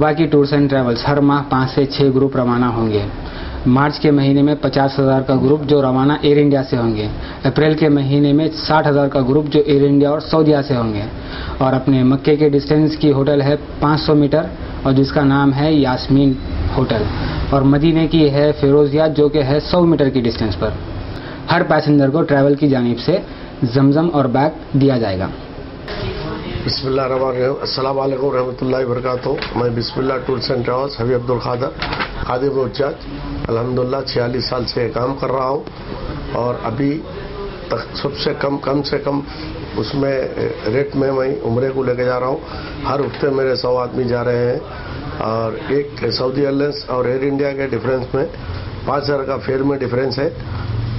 صوبہ کی tours and travels ہر ماہ 5 سے 6 گروپ روانہ ہوں گے. مارچ کے مہینے میں 50,000 کا گروپ جو روانہ ایئر انڈیا سے ہوں گے. اپریل کے مہینے میں 60,000 کا گروپ جو ایئر انڈیا اور سعودیہ سے ہوں گے. اور اپنے مکے کے ڈسٹینس کی ہوٹل ہے 500 میٹر اور جس کا نام ہے یاسمین ہوٹل. اور مدینے کی ہے فیروزیہ جو کہ ہے 100 میٹر کی ڈسٹینس پر. ہر پیسنجر کو ٹریول کی جانب سے زمزم اور بیگ دیا جائے گا. بسم اللہ الرحمن الرحیم. السلام علیکم ورحمۃ اللہ وبرکاتہ. میں بسم اللہ ٹورس اینڈ ٹریولس حبیب عبدالقادر خادم روچاج الحمدللہ 46 سال سے کام کر رہا ہوں. اور ابھی تک سب سے کم سے کم اس میں ریٹ میں عمرے کو لے کے جا رہا ہوں. ہر ہفتے میرے 100 آدمی جا رہے ہیں. اور ایک سعودی ایئرلائنس اور ایئر انڈیا کے ڈفرینس میں 5,000 کا فیئر میں ڈفرینس ہے.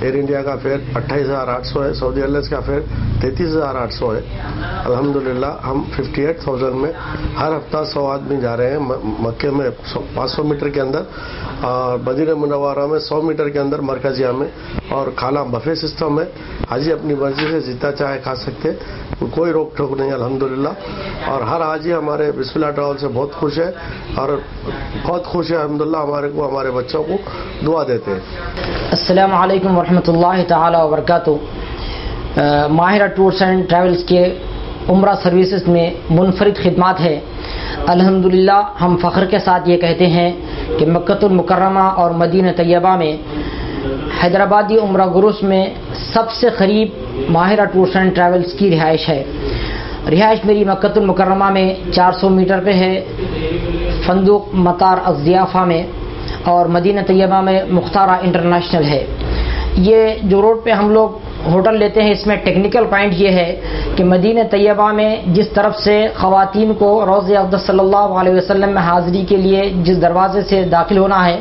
ایئر انڈیا کا فیئر 28,800 ہے, سعودی ایئرلائنس کا فیئر 33,800 ہے. الحمدللہ ہم 58,000 میں ہر ہفتہ 100 آدمی جا رہے ہیں. مکے میں 500 میٹر کے اندر اور مدینہ منورہ میں 100 میٹر کے اندر مرکزیہ میں. اور کھانا بفے سسٹم ہے. حاجی اپنی مرضی سے جتنا چاہے کھا سکتے, کوئی روک ٹوک نہیں الحمدللہ. اور ہر حاجی ہمارے بسم اللہ ٹریول سے بہت خوش ہے اور بہت خوش ہے الحمدللہ. ہمارے بچوں کو دعا دیتے ہیں. السلام علیکم ورحمۃ اللہ تعالی وبرکاتہ. ماہرہ ٹورس اینڈ ٹریولز کے عمرہ سروسز میں منفرد خدمات ہے. الحمدللہ ہم فخر کے ساتھ یہ کہتے ہیں کہ مکۃ المکرمہ اور مدینہ طیبہ میں حیدرآبادی عمرہ گروس میں سب سے قریب ماہرہ ٹورس اینڈ ٹریولز کی رہائش ہے. رہائش میری مکۃ المکرمہ میں 400 میٹر پہ ہے, فندق مطار الضیافہ میں, اور مدینہ طیبہ میں مختارہ انٹرنیشنل ہے. یہ جو روڈ پہ ہم لوگ ہوٹل لیتے ہیں اس میں ٹیکنیکل پوائنٹ یہ ہے کہ مدینہ طیبہ میں جس طرف سے خواتین کو روضہ اقدس صلی اللہ علیہ وسلم میں حاضری کے لیے جس دروازے سے داخل ہونا ہے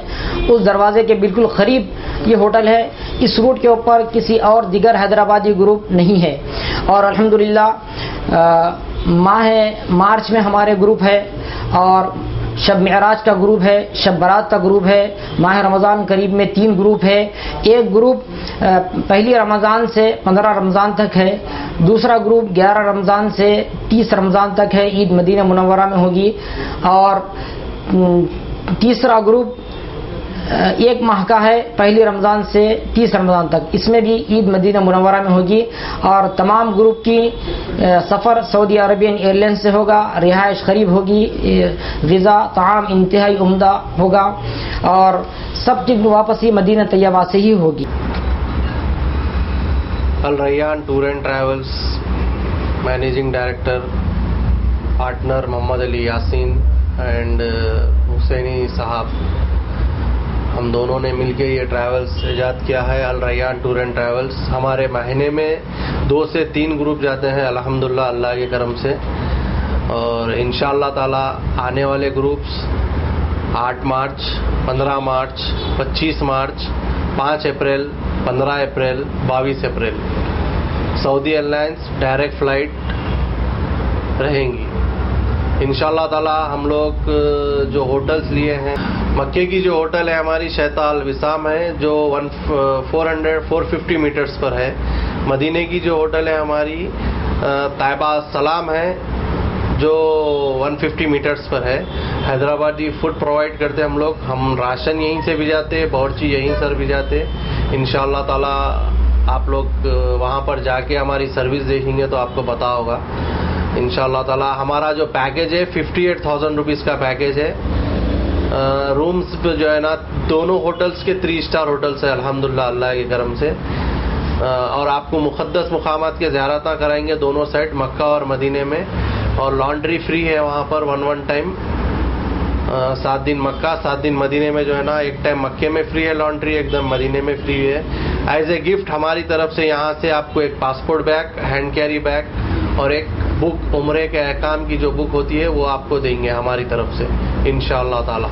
اس دروازے کے بالکل قریب یہ ہوٹل ہے. اس روٹ کے اوپر کسی اور دیگر حیدرآبادی گروپ نہیں ہے. اور الحمدللہ ماہ مارچ میں ہمارے گروپ ہے اور شب معراج کا گروپ ہے, شب برات کا گروپ ہے, ماہ رمضان قریب میں 3 گروپ ہے. ایک گروپ پہلی رمضان سے 15 رمضان تک ہے, دوسرا گروپ 11 رمضان سے 30 رمضان تک ہے, عید مدینہ منورہ میں ہوگی, اور تیسرا گروپ 1 ماہ کا ہے, پہلی رمضان سے 30 رمضان تک, اس میں بھی عید مدینہ منورہ میں ہوگی. اور تمام گروپ کی سفر سعودی عربین ایئر لائنس سے ہوگا, رہائش قریب ہوگی, غذا طعام انتہائی عمدہ ہوگا, اور سب کی واپسی مدینہ طیبہ سے ہی ہوگی. الریان tour and travels managing director partner Muhammad Ali Yasin and Husaini sahab, ہم دونوں نے مل کے یہ ٹریولز ایجاد کیا ہے الریان ٹور اینڈ ٹریولز. ہمارے مہینے میں 2 سے 3 گروپ جاتے ہیں الحمدللہ اللہ کے کرم سے. اور انشاءاللہ تعالی آنے والے groups 8 March, 15 March, 25 March, 5 April, 15 April, 22 April Saudi airlines direct flight رہیں گی انشاءاللہ تعالی. ہم لوگ جو ہوٹلز لیے ہیں, مکے کی جو ہوٹل ہے ہماری شیطہ الوسام ہے جو 450 میٹرز پر ہے. مدینے کی جو ہوٹل ہے ہماری طیبہ السلام ہے جو 150 میٹرز پر ہے. حیدرآبادی فوڈ پرووائڈ کرتے ہم لوگ, ہم راشن یہیں سے بھی جاتے, باورچی یہیں سر بھی جاتے. انشاءاللہ تعالی آپ لوگ وہاں پر جا کے ہماری سروس دیکھیں گے تو آپ کو پتا ہوگا انشاءاللہ تعالی. ہمارا جو پیکیج ہے 58,000 روپیز کا پیکیج ہے. رومز جو ہے نا دونوں ہوٹلز کے 3 اسٹار ہوٹلز ہیں الحمدللہ اللہ کے کرم سے. اور آپ کو مقدس مقامات کے زیارتیں کرائیں گے دونوں سائڈ مکہ اور مدینے میں. اور لانڈری فری ہے وہاں پر 1 ٹائم, 7 دن مکہ 7 دن مدینے میں جو ہے نا, ایک ٹائم مکے میں فری ہے لانڈری, ایک دم مدینے میں فری ہے. ایز اے گفٹ ہماری طرف سے یہاں سے آپ کو ایک passport bag, hand carry bag اور ایک بک, عمرے کے احکام کی جو بک ہوتی ہے وہ آپ کو دیں گے ہماری طرف سے انشاءاللہ تعالی.